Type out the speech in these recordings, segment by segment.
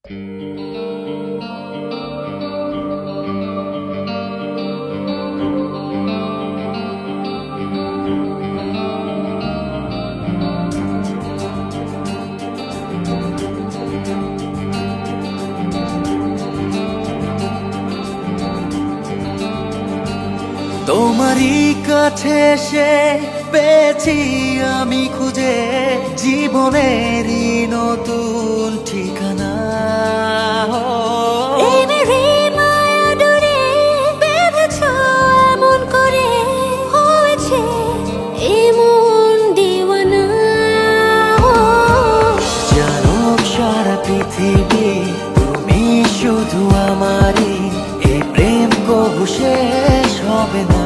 তোমারই কাছে এসে পেয়েছি আমি খুঁজে জীবনেরই নতুন ঠিকানা। জানুক সারা পৃথিবী তুমি শুধু আমারই, এই প্রেম কবু শেষ হবে না।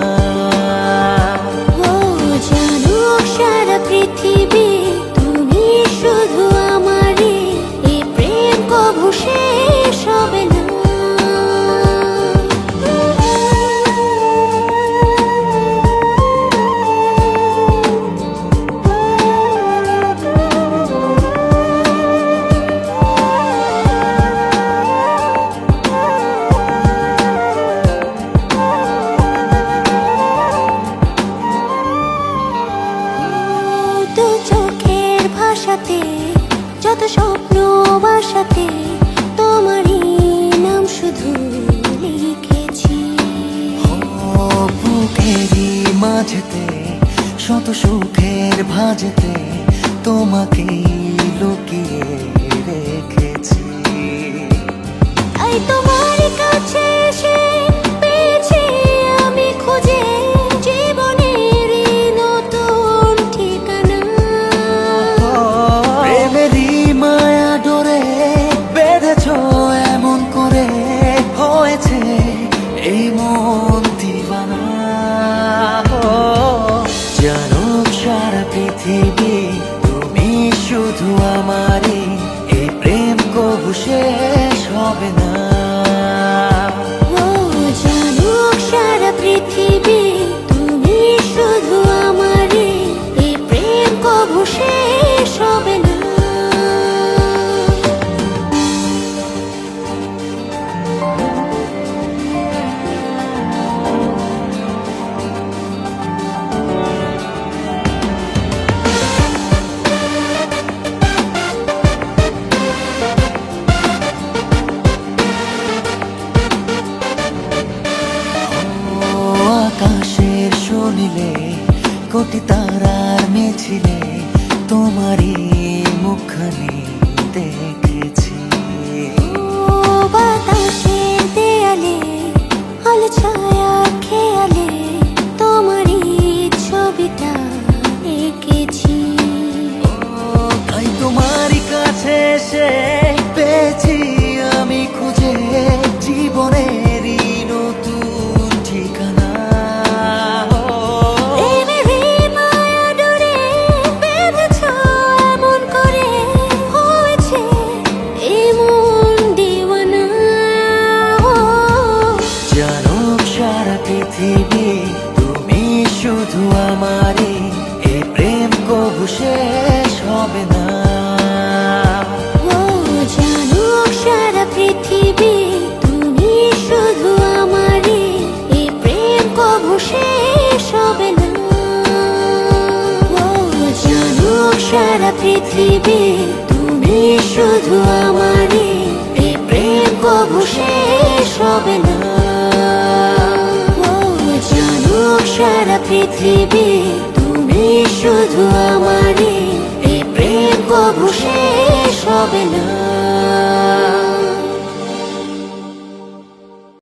জানুক সারা পৃথিবী তুমি শুধু আমারই, এই প্রেম কবু শেষ হবে না। যত স্বপ্ন বাসাতে তোমারই নাম শুধু লিখেছি। বুকেরই মাঝেতে শত সুখের ভাজেতে তোমাকে লুকিয়ে রেখেছি। তাই তোমার কাছে এসে পেয়েছি আমি খুঁজে জীবনের নতুন ঠিকানা। প্রেমেরই মায়া ডোরে বেঁধেছ এমন করে, হয়েছে এই মন দিওয়ানা। জানুক সারা পৃথিবী তুমি শুধু আমারই, এই প্রেম কবু শেষ হবে না। জানুক সারা পৃথিবী তুমি শুধু আমারই, এই প্রেম কবু শেষ হবে না। আকাশের শুনিলে কোটি তারার মিছিলে তোমারই মুখখানি দেখেছি। বাতাসের দেয়ালে আলো ছায়া খেয়ালে তোমারই ছবিটা এঁকেছি। তাই তোমারই কাছে এসে পেয়েছি আমি খুঁজে জীবনেরই নতুন ঠিকানা। জানুক সারা পৃথিবী তুমি শুধু আমারই, এই প্রেম কবু শেষ হবে না। জানুক সারা পৃথিবী তুমি শুধু আমারই, এই প্রেম কবু শেষ হবে না। জানুক সারা পৃথিবী তুমি শুধু আমারই, এই প্রেম কবু শেষ হবে না। জানুক সারা পৃথিবী তুমি শুধু আমারই, এই প্রেম কবু শেষ হবে না।